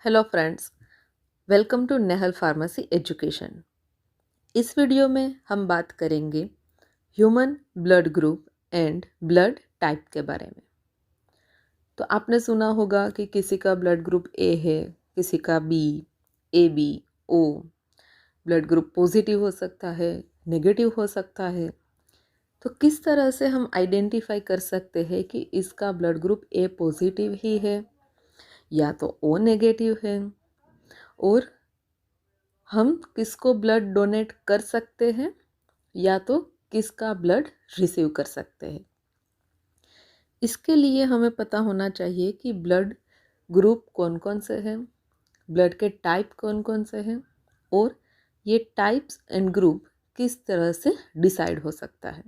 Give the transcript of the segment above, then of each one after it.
Hello friends, welcome to Nehal pharmacy education. इस video में हम बात करेंगे human blood group and blood type के बारे में। तो आपने सुना होगा कि किसी का ब्लड ग्रुप ए है, किसी का B, A B, O. Blood group positive हो सकता है, नेगेटिव हो सकता है। तो किस तरह से हम आइडेंटिफाई कर सकते हैं कि इसका ब्लड ग्रुप ए पॉजिटिव ही है या तो ओ नेगेटिव है, और हम किसको ब्लड डोनेट कर सकते हैं या तो किसका ब्लड रिसीव कर सकते हैं। इसके लिए हमें पता होना चाहिए कि ब्लड ग्रुप कौन कौन से हैं, ब्लड के टाइप कौन कौन से हैं, और ये टाइप्स एंड ग्रुप किस तरह से डिसाइड हो सकता है।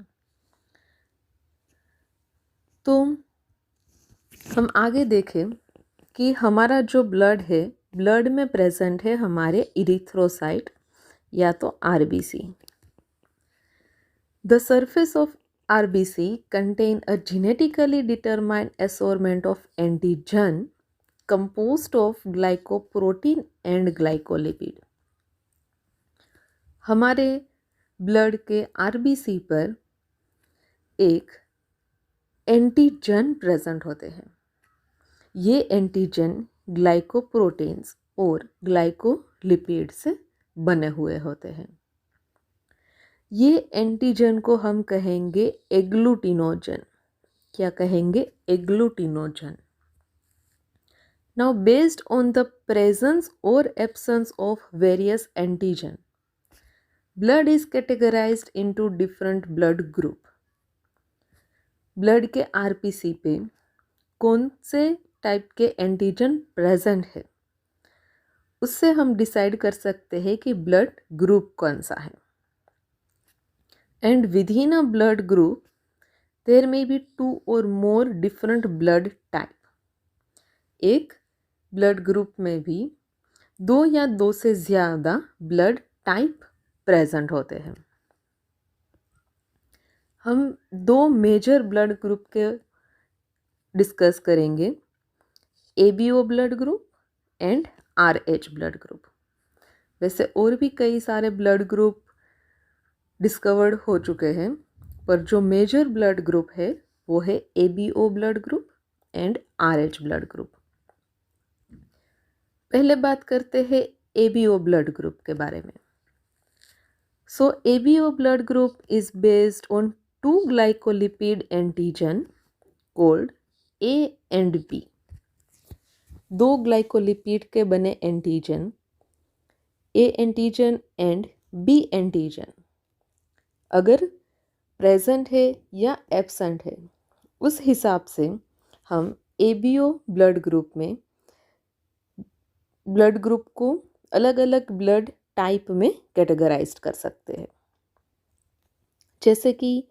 तो हम आगे देखें कि हमारा जो ब्लड है, ब्लड में प्रेजेंट है हमारे इरिथ्रोसाइट या तो RBC. The surface of RBC contain a genetically determined assortment of antigen composed of glycoprotein and glycolipid। हमारे ब्लड के आरबीसी पर एक एंटीजन प्रेजेंट होते हैं। ये एंटीजन ग्लाइकोप्रोटीन्स और ग्लाइकोलिपिड से बने हुए होते हैं। ये एंटीजन को हम कहेंगे एग्लूटिनोजन। क्या कहेंगे? एग्लूटिनोजन। Now based on the presence or absence of various antigen, blood is categorized into different blood group। Blood के आरपीसी पे कौन से टाइप के एंटीजन प्रेजेंट है, उससे हम डिसाइड कर सकते हैं कि ब्लड ग्रुप कौन सा है। And within a blood group, there may be two or more different blood type। एक ब्लड ग्रुप में भी दो या दो से ज़्यादा ब्लड टाइप प्रेजेंट होते हैं। हम दो मेजर ब्लड ग्रुप के डिस्कस करेंगे, ABO blood group and RH blood group. वैसे और भी कई सारे ब्लड ग्रुप डिस्कवर्ड हो चुके हैं, पर जो मेजर ब्लड ग्रुप है वो है ABO blood group and RH blood group. पहले बात करते हैं एबीओ ब्लड ग्रुप के बारे में। So ABO blood group is based on two glycolipid antigen called A and B. दो ग्लाइकोलिपिड के बने antigen, A antigen and B antigen, अगर प्रेजेंट है या एब्सेंट है, उस हिसाब से हम एबीओ ब्लड ग्रुप में ब्लड ग्रुप को अलग अलग ब्लड टाइप में कैटेगराइज कर सकते हैं। जैसे कि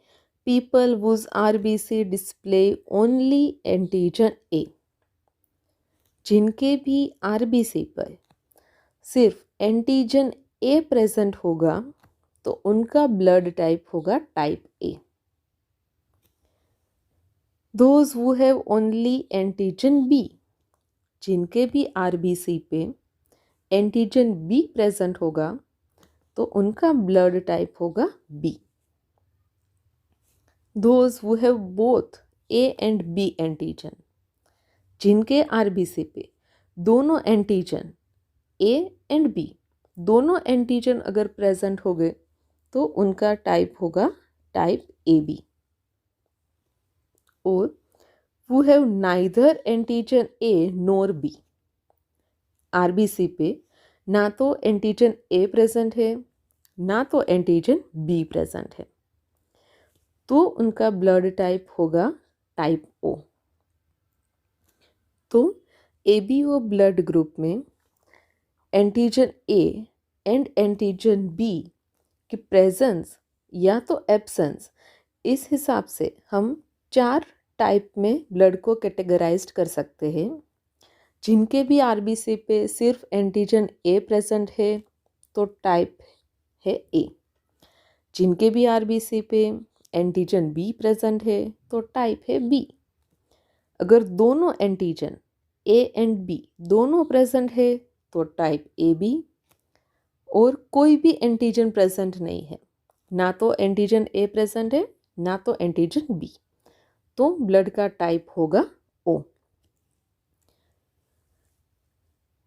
people was RBC display only antigen ए। जिनके भी आरबीसी पर सिर्फ एंटीजन ए प्रेजेंट होगा तो उनका ब्लड टाइप होगा type A. Those who have only antigen B, जिनके भी आरबीसी पे एंटीजन बी प्रेजेंट होगा तो उनका ब्लड टाइप होगा B. Those who have both A and B antigen, जिनके आरबीसी पे दोनों एंटीजन ए एंड बी, दोनों एंटीजन अगर प्रेजेंट हो गए तो उनका टाइप होगा टाइप ए बी। और who have neither antigen A nor B, RBC पे ना तो एंटीजन ए प्रेजेंट है ना तो एंटीजन बी प्रेजेंट है, तो उनका ब्लड टाइप होगा टाइप ओ। तो एबीओ ब्लड ग्रुप में antigen A and antigen B की प्रेजेंस या तो एब्सेंस, इस हिसाब से हम चार टाइप में ब्लड को कैटेगराइज कर सकते हैं। जिनके भी आरबीसी पे सिर्फ एंटीजन ए प्रेजेंट है तो टाइप है ए। जिनके भी आरबीसी पे एंटीजन बी प्रेजेंट है तो टाइप है बी। अगर दोनों एंटीजन ए एंड बी दोनों प्रेजेंट है तो टाइप ए बी, और कोई भी एंटीजन प्रेजेंट नहीं है, ना तो एंटीजन ए प्रेजेंट है ना तो एंटीजन बी, तो ब्लड का टाइप होगा ओ।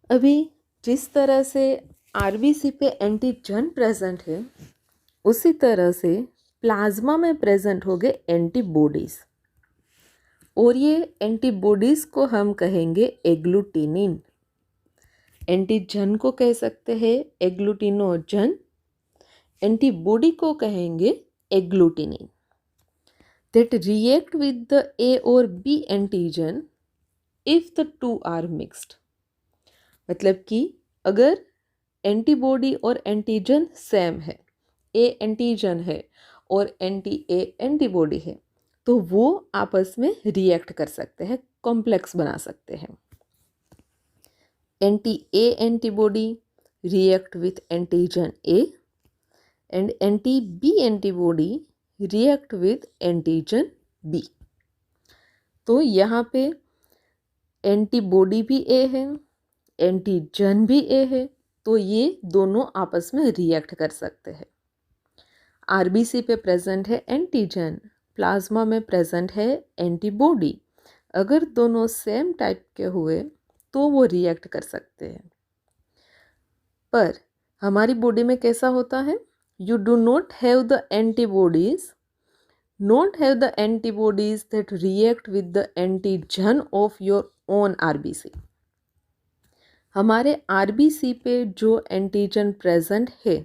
अभी जिस तरह से आरबीसी पे एंटीजन प्रेजेंट है उसी तरह से प्लाज्मा में प्रेजेंट हो गए एंटीबॉडीज, और ये एंटीबॉडीज को हम कहेंगे एग्लूटिनिन। एंटीजन को कह सकते हैं एग्लूटिनोजन, एंटीबॉडी को कहेंगे agglutinin, that react with the A or B antigen if the two are mixed। मतलब कि अगर एंटीबॉडी और एंटीजन सेम है, ए एंटीजन है और एंटी ए एंटीबॉडी है, तो वो आपस में रिएक्ट कर सकते हैं, कॉम्प्लेक्स बना सकते हैं। Anti A antibody react with antigen A and anti B antibody react with antigen B. तो यहाँ पे एंटीबॉडी भी ए है, एंटीजन भी ए है, तो ये दोनों आपस में रिएक्ट कर सकते हैं। आरबीसी पे प्रेजेंट है एंटीजन, प्लाज्मा में प्रेजेंट है एंटीबॉडी, अगर दोनों सेम टाइप के हुए तो वो रिएक्ट कर सकते हैं। पर हमारी बॉडी में कैसा होता है, you do not have the antibodies that react with the antigen of your own RBC। हमारे RBC पे जो एंटीजन प्रेजेंट है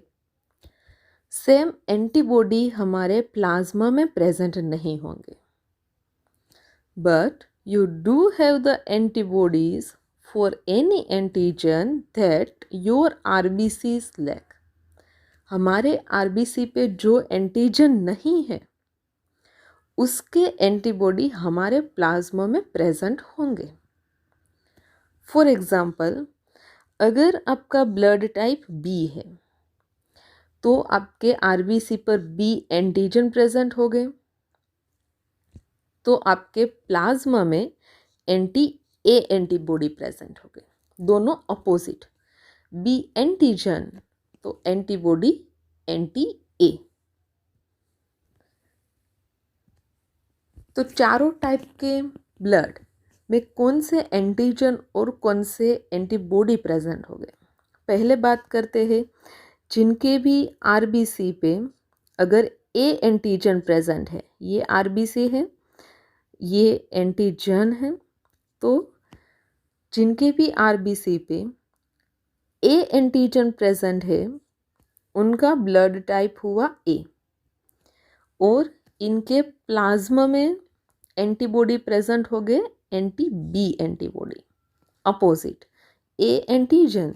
सेम एंटीबॉडी हमारे प्लाज्मा में प्रेजेंट नहीं होंगे, but you do have the antibodies for any antigen that your RBCs lack। हमारे RBC पे जो एंटीजन नहीं है उसके एंटीबॉडी हमारे प्लाज्मा में प्रेजेंट होंगे। फॉर एग्जांपल, अगर आपका ब्लड टाइप बी है तो आपके आरबीसी पर बी एंटीजन प्रेजेंट हो गए, तो आपके प्लाज्मा में एंटी ए एंटीबॉडी प्रेजेंट हो गए, दोनों अपोजिट, बी एंटीजन तो एंटीबॉडी एंटी ए। तो चारों टाइप के ब्लड में कौन से एंटीजन और कौन से एंटीबॉडी प्रेजेंट हो गए। पहले बात करते हैं जिनके भी आरबीसी पे अगर ए एंटीजन प्रेजेंट है, ये आरबीसी है, ये एंटीजन है, तो जिनके भी आरबीसी पे ए एंटीजन प्रेजेंट है उनका ब्लड टाइप हुआ ए, और इनके प्लाज्मा में एंटीबॉडी प्रेजेंट हो गए anti B antibody, opposite, A antigen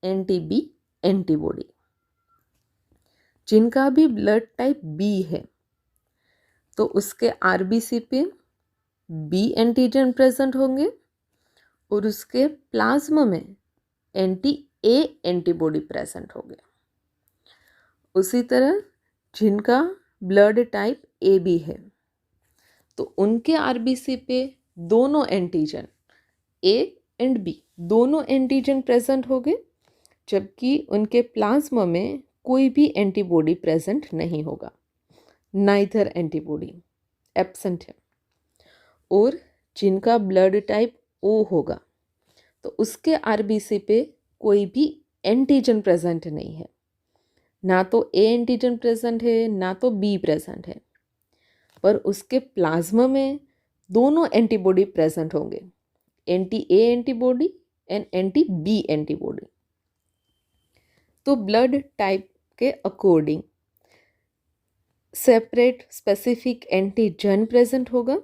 anti B antibody. जिनका भी ब्लड टाइप बी है तो उसके आरबीसी पे बी एंटीजन प्रेजेंट होंगे और उसके प्लाज्मा में एंटी ए एंटीबॉडी प्रेजेंट हो गया। उसी तरह जिनका ब्लड टाइप ए बी है तो उनके आरबीसी पे दोनों एंटीजन ए एंड बी दोनों एंटीजन प्रेजेंट हो गए, जबकि उनके प्लाज्मा में कोई भी एंटीबॉडी प्रेजेंट नहीं होगा, नाइदर एंटीबॉडी एब्सेंट है। और जिनका ब्लड टाइप ओ होगा तो उसके आरबीसी पे कोई भी एंटीजन प्रेजेंट नहीं है, ना तो ए एंटीजन प्रेजेंट है ना तो बी प्रेजेंट है, पर उसके प्लाज्मा में दोनों एंटीबॉडी प्रेजेंट होंगे, anti A antibody and anti B antibody. तो ब्लड टाइप के according separate specific antigen present होगा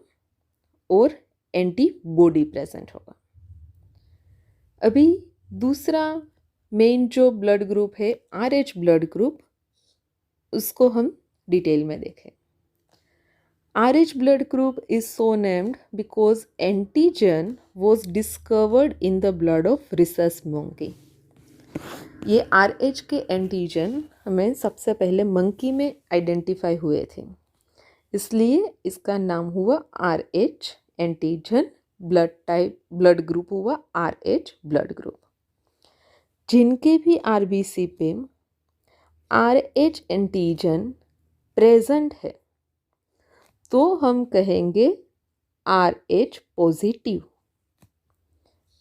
और एंटीबॉडी प्रेजेंट होगा। अभी दूसरा मेन जो ब्लड ग्रुप है RH ब्लड ग्रुप, उसको हम डिटेल में देखें। RH blood group is so named because antigen was discovered in the blood of rhesus monkey। ये RH के एंटीजन हमें सबसे पहले मंकी में आइडेंटिफाई हुए थे, इसलिए इसका नाम हुआ RH एंटीजन ब्लड ग्रुप हुआ RH ब्लड ग्रुप। जिनके भी आरबीसी पे RH एंटीजन प्रेजेंट है तो हम कहेंगे RH पॉजिटिव,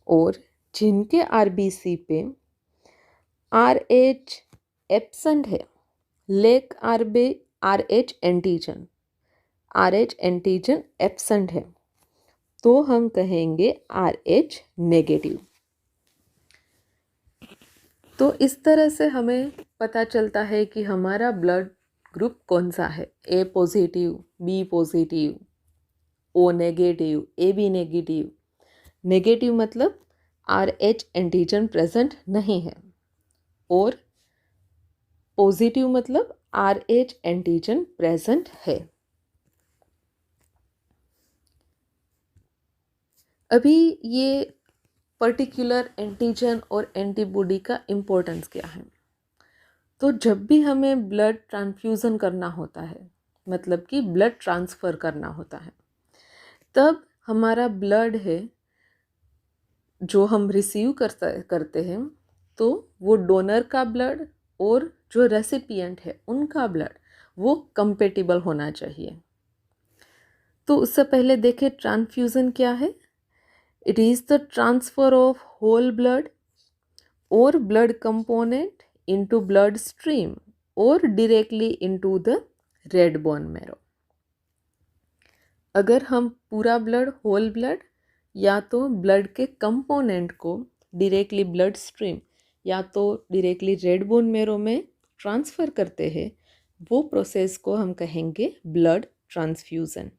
और जिनके आरबीसी पे RH एब्सेंट है, लेक RH एंटीजन एब्सेंट है, तो हम कहेंगे RH नेगेटिव। तो इस तरह से हमें पता चलता है कि हमारा ब्लड ग्रुप कौन सा है, A positive, B positive, O negative, AB negative. Negative मतलब RH एंटीजन प्रेजेंट नहीं है, और पॉजिटिव मतलब RH एंटीजन प्रेजेंट है। अभी ये पर्टिकुलर एंटीजन और एंटीबॉडी का इम्पोर्टेंस क्या है। तो जब भी हमें ब्लड ट्रांसफ्यूज़न करना होता है, मतलब कि ब्लड ट्रांसफ़र करना होता है, तब हमारा ब्लड है जो हम रिसीव करते हैं, तो वो डोनर का ब्लड और जो रेसिपिएंट है उनका ब्लड वो कंपेटिबल होना चाहिए। तो उससे पहले देखें ट्रांसफ्यूज़न क्या है। It is the transfer of whole blood और blood component into blood stream or directly into the red bone marrow। अगर हम पूरा ब्लड, होल ब्लड, या तो ब्लड के कंपोनेंट को डायरेक्टली ब्लड स्ट्रीम या तो डायरेक्टली रेड बोन मेरो में ट्रांसफ़र करते हैं, वो प्रोसेस को हम कहेंगे ब्लड ट्रांसफ्यूज़न।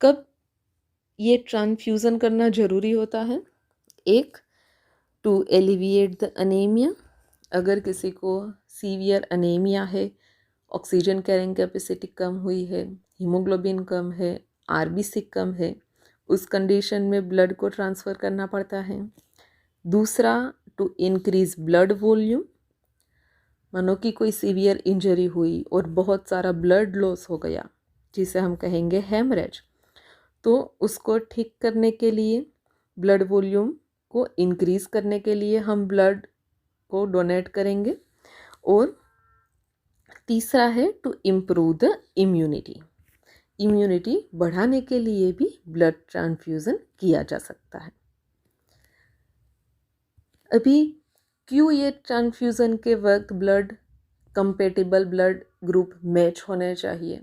कब ये ट्रांसफ्यूज़न करना ज़रूरी होता है? एक, टू एलिविएट द अनीमिया। अगर किसी को सीवियर अनीमिया है, ऑक्सीजन कैरिंग कैपेसिटी कम हुई है, हीमोग्लोबिन कम है, आरबीसी कम है, उस कंडीशन में ब्लड को ट्रांसफ़र करना पड़ता है। दूसरा, टू इंक्रीज़ ब्लड वॉल्यूम। मानो कि कोई सीवियर इंजरी हुई और बहुत सारा ब्लड लॉस हो गया, जिसे हम कहेंगे हेमरेज, तो उसको ठीक करने के लिए, ब्लड वॉल्यूम को इंक्रीज़ करने के लिए हम ब्लड को डोनेट करेंगे। और तीसरा है टू इम्प्रूव द इम्यूनिटी बढ़ाने के लिए भी ब्लड ट्रांसफ्यूज़न किया जा सकता है। अभी क्यों ये ट्रांसफ्यूज़न के वक्त blood compatible blood group match होने चाहिए?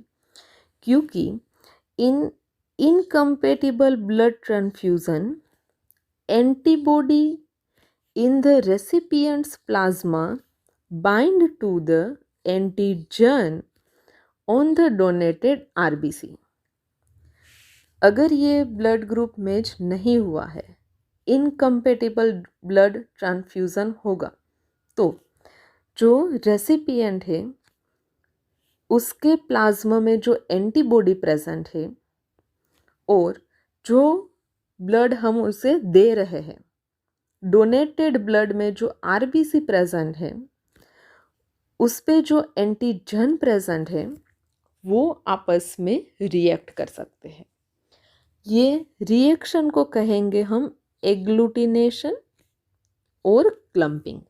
क्योंकि in incompatible blood transfusion antibody in the recipient's plasma bind to the antigen on the donated RBC। अगर ये ब्लड ग्रुप मैच नहीं हुआ है, इनकम्पेटिबल ब्लड ट्रांसफ्यूज़न होगा, तो जो रेसिपिएंट है उसके प्लाज्मा में जो एंटीबॉडी प्रेजेंट है और जो ब्लड हम उसे दे रहे हैं, डोनेटेड ब्लड में जो आरबीसी प्रेजेंट है, उस पे जो एंटीजन प्रेजेंट है वो आपस में रिएक्ट कर सकते हैं। ये रिएक्शन को कहेंगे हम एग्लूटिनेशन और क्लम्पिंग।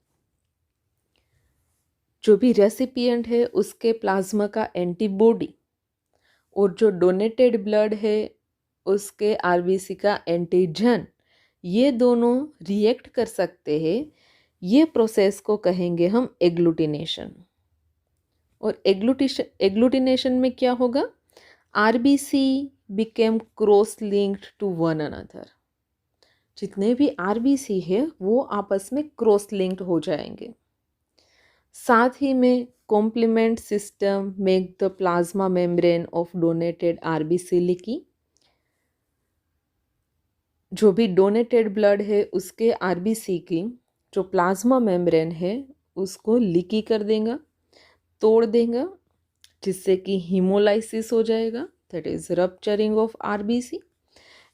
जो भी रेसिपिएंट है उसके प्लाज्मा का एंटीबॉडी और जो डोनेटेड ब्लड है उसके आरबीसी का एंटीजन, ये दोनों रिएक्ट कर सकते हैं। ये प्रोसेस को कहेंगे हम एग्लूटिनेशन। और एग्लूटिनेशन में क्या होगा? RBC became cross linked to one another. जितने भी आरबीसी है वो आपस में क्रॉस लिंक्ड हो जाएंगे। साथ ही में complement system make the plasma membrane of donated RBC leaky. जो भी डोनेटेड ब्लड है उसके आरबीसी की जो प्लाज्मा मेम्ब्रेन है उसको लीकी कर देगा, तोड़ देगा, जिससे कि हीमोलाइसिस हो जाएगा, that is rupturing of RBC,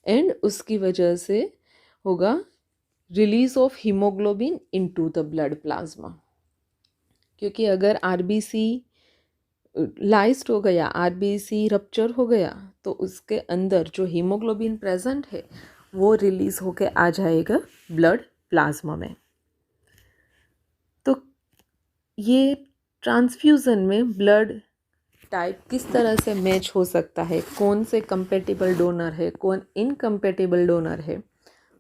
and उसकी वजह से होगा release of haemoglobin into the blood plasma. क्योंकि अगर आरबीसी लाइस्ट हो गया, आरबीसी रप्चर हो गया, तो उसके अंदर जो हीमोग्लोबिन प्रेजेंट है वो रिलीज होके आ जाएगा ब्लड प्लाज्मा में। तो ये ट्रांसफ्यूज़न में ब्लड टाइप किस तरह से मैच हो सकता है, कौन से कंपेटिबल डोनर है, कौन इनकम्पेटिबल डोनर है,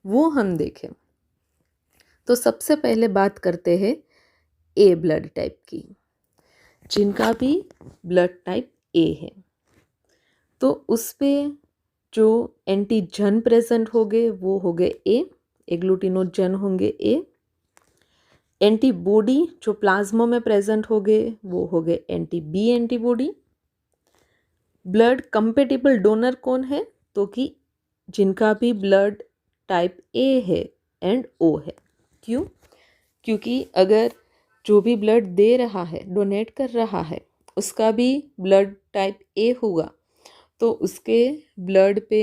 वो हम देखें। तो सबसे पहले बात करते हैं ए ब्लड टाइप की, जिनका भी ब्लड टाइप ए है। तो उस पे जो एंटीजन प्रेजेंट हो गए वो हो गए ए, एग्लूटिनोजन होंगे ए। एंटीबॉडी जो प्लाज्मा में प्रेजेंट हो गए वो हो गए anti B antibody. Blood compatible donor कौन है, तो कि जिनका भी ब्लड टाइप ए है एंड ओ है। क्यों? क्योंकि अगर जो भी ब्लड दे रहा है, डोनेट कर रहा है, उसका भी ब्लड टाइप ए होगा, तो उसके ब्लड पे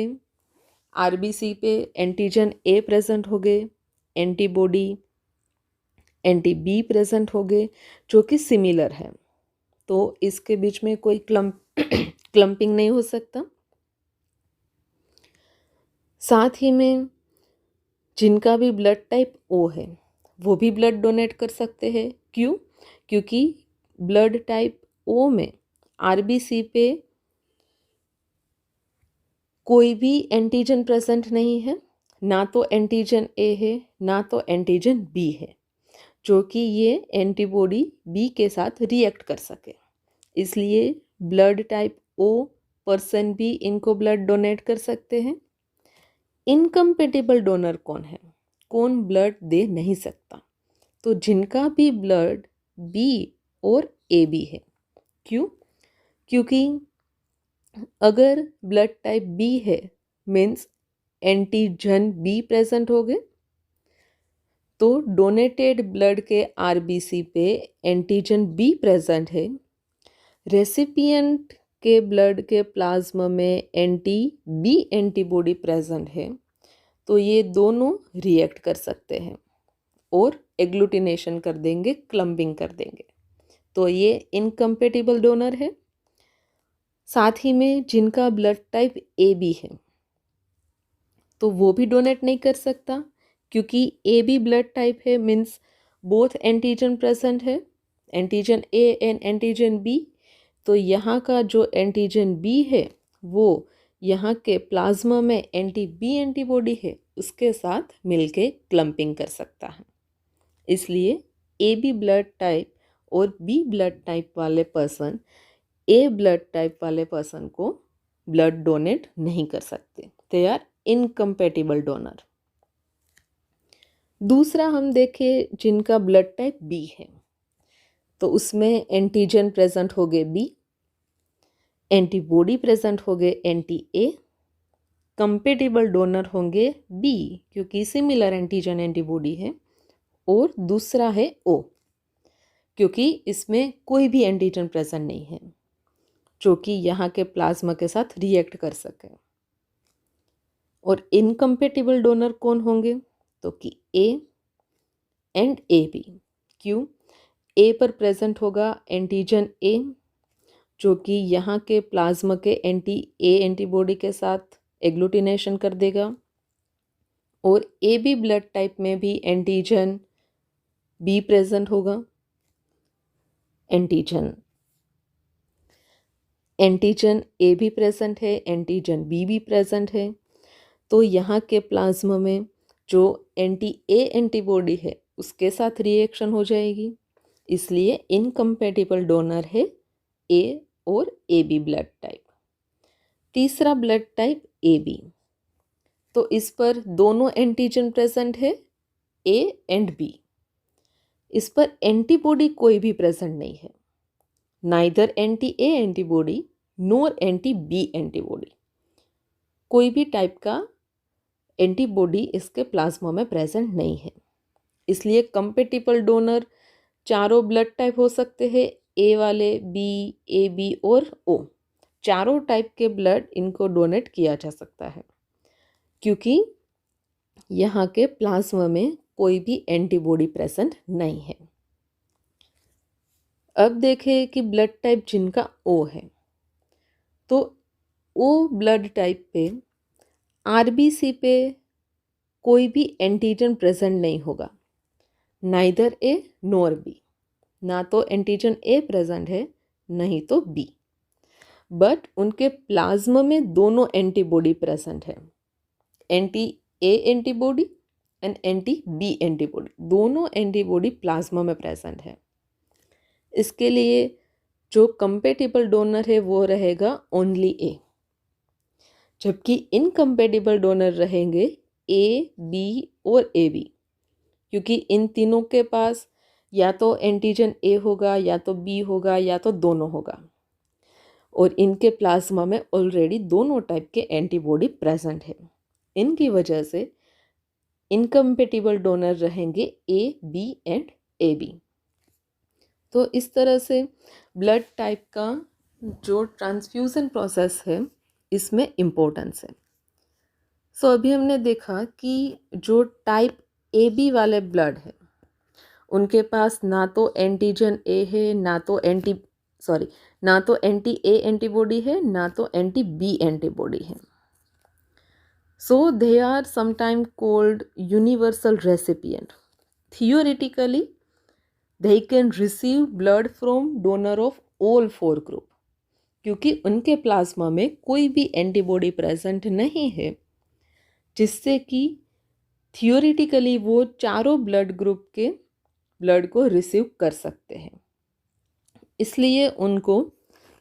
आरबीसी पे एंटीजन ए प्रेजेंट हो गए, एंटीबॉडी एंटी बी प्रेजेंट हो गए जो कि सिमिलर है। तो इसके बीच में कोई क्लम्पिंग नहीं हो सकता। साथ ही में जिनका भी ब्लड टाइप ओ है वो भी ब्लड डोनेट कर सकते हैं। क्यों? क्योंकि ब्लड टाइप ओ में आरबीसी पे कोई भी एंटीजन प्रेजेंट नहीं है, ना तो एंटीजन ए है ना तो एंटीजन बी है, जो कि ये एंटीबॉडी बी के साथ रिएक्ट कर सके। इसलिए ब्लड टाइप ओ पर्सन भी इनको ब्लड डोनेट कर सकते हैं। इनकम्पेटिबल डोनर कौन है, कौन ब्लड दे नहीं सकता? तो जिनका भी ब्लड बी और ए बी है। क्यों? क्योंकि अगर ब्लड टाइप बी है मीन्स एंटीजन बी प्रेजेंट हो गए, तो डोनेटेड ब्लड के आरबीसी पे एंटीजन बी प्रेजेंट है, रेसिपिएंट के ब्लड के प्लाज्मा में एंटी बी एंटीबॉडी प्रेजेंट है, तो ये दोनों रिएक्ट कर सकते हैं और एग्लूटिनेशन कर देंगे, क्लम्पिंग कर देंगे। तो ये इनकम्पेटिबल डोनर है। साथ ही में जिनका ब्लड टाइप ए बी है तो वो भी डोनेट नहीं कर सकता, क्योंकि ए बी ब्लड टाइप है मीन्स बोथ एंटीजन प्रेजेंट है, antigen A and antigen B. तो यहाँ का जो एंटीजन बी है वो यहाँ के प्लाज्मा में एंटी बी एंटीबॉडी है उसके साथ मिलके क्लम्पिंग कर सकता है। इसलिए ए बी ब्लड टाइप और बी ब्लड टाइप वाले पर्सन ए ब्लड टाइप वाले पर्सन को ब्लड डोनेट नहीं कर सकते, दे आर इनकम्पेटिबल डोनर। दूसरा हम देखें जिनका ब्लड टाइप बी है, तो उसमें एंटीजन प्रेजेंट हो गए बी, एंटीबॉडी प्रेजेंट हो गए एंटी ए, कंपेटिबल डोनर होंगे बी क्योंकि सिमिलर एंटीजन एंटीबॉडी है, और दूसरा है ओ क्योंकि इसमें कोई भी एंटीजन प्रेजेंट नहीं है जो कि यहाँ के प्लाज्मा के साथ रिएक्ट कर सके। और इनकम्पेटिबल डोनर कौन होंगे, तो कि ए एंड ए बी। क्यों? ए पर प्रेजेंट होगा एंटीजन ए जो कि यहाँ के प्लाज्मा के एंटी ए एंटीबॉडी के साथ एग्लूटिनेशन कर देगा, और ए बी ब्लड टाइप में भी एंटीजन बी प्रेजेंट होगा, एंटीजन ए भी प्रेजेंट है, एंटीजन बी भी प्रेजेंट है। तो यहाँ के प्लाज्मा में जो एंटी ए एंटीबॉडी है उसके साथ रिएक्शन हो जाएगी, इसलिए इनकम्पेटिबल डोनर है ए और ए बी ब्लड टाइप। तीसरा ब्लड टाइप ए बी, तो इस पर दोनों एंटीजन प्रेजेंट है ए एंड बी, इस पर एंटीबॉडी कोई भी प्रेजेंट नहीं है, neither anti A antibody nor anti B antibody, कोई भी टाइप का एंटीबॉडी इसके प्लाज्मा में प्रेजेंट नहीं है। इसलिए कंपेटिबल डोनर चारों ब्लड टाइप हो सकते हैं, ए वाले, बी, ए बी और ओ, चारों टाइप के ब्लड इनको डोनेट किया जा सकता है क्योंकि यहाँ के प्लाज्मा में कोई भी एंटीबॉडी प्रेजेंट नहीं है। अब देखें कि ब्लड टाइप जिनका ओ है, तो ओ ब्लड टाइप पे आरबीसी पे कोई भी एंटीजन प्रेजेंट नहीं होगा, नाइदर ए नॉर बी। ना तो एंटीजन ए प्रेजेंट है, नहीं तो बी, बट उनके प्लाज्मा में दोनों एंटीबॉडी प्रेजेंट है, anti A antibody and anti B antibody, दोनों एंटीबॉडी प्लाज्मा में प्रेजेंट है। इसके लिए जो कंपेटिबल डोनर है वो रहेगा ओनली ए, जबकि इनकम्पेटिबल डोनर रहेंगे ए, बी और ए बी, क्योंकि इन तीनों के पास या तो एंटीजन ए होगा, या तो बी होगा, या तो दोनों होगा, और इनके प्लाज्मा में ऑलरेडी दोनों टाइप के एंटीबॉडी प्रेजेंट है। इनकी वजह से इनकम्पेटिबल डोनर रहेंगे ए, बी एंड ए बी। तो इस तरह से ब्लड टाइप का जो ट्रांसफ्यूज़न प्रोसेस है इसमें इम्पोर्टेंस है। सो अभी हमने देखा कि जो टाइप ए बी वाले ब्लड है उनके पास ना तो एंटीजन ए है, ना तो एंटी ए एंटीबॉडी है, ना तो एंटी बी एंटीबॉडी है। So they are sometimes called universal recipient. Theoretically, they can receive blood from donor of all four group, क्योंकि उनके प्लाज्मा में कोई भी एंटीबॉडी प्रेजेंट नहीं है, जिससे कि थियोरिटिकली वो चारों ब्लड ग्रुप के ब्लड को रिसीव कर सकते हैं। इसलिए उनको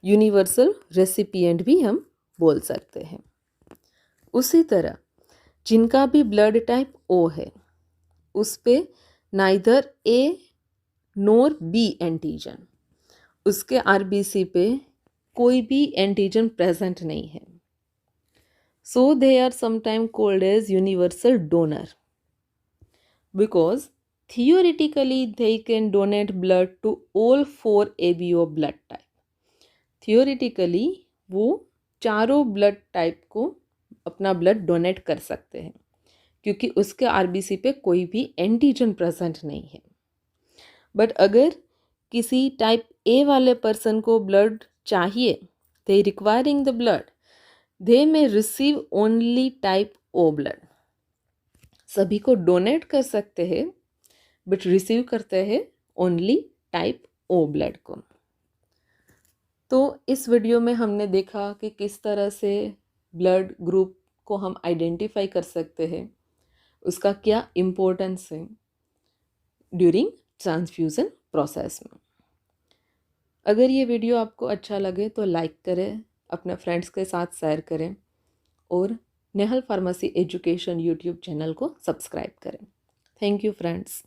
यूनिवर्सल रेसिपिएंट भी हम बोल सकते हैं। उसी तरह जिनका भी ब्लड टाइप ओ है उस पे neither A nor B antigen, उसके आरबीसी पे कोई भी एंटीजन प्रेजेंट नहीं है। So they are sometime called as universal donor, because theoretically they can donate blood to all 4 ABO blood type. Theoretically वो चारों ब्लड टाइप को अपना ब्लड डोनेट कर सकते हैं, क्योंकि उसके आरबीसी पे कोई भी एंटीजन प्रेजेंट नहीं है। बट अगर किसी टाइप ए वाले पर्सन को ब्लड चाहिए, they requiring the blood, they may receive only type O blood. सभी को डोनेट कर सकते हैं बट रिसीव करते हैं ओनली टाइप ओ ब्लड को। तो इस वीडियो में हमने देखा कि किस तरह से ब्लड ग्रुप को हम आइडेंटिफाई कर सकते हैं, उसका क्या इम्पोर्टेंस है ड्यूरिंग ट्रांसफ्यूज़न प्रोसेस में। अगर ये वीडियो आपको अच्छा लगे तो लाइक करें, अपने फ्रेंड्स के साथ शेयर करें और Nehal pharmacy education YouTube channel को सब्सक्राइब करें। Thank you friends.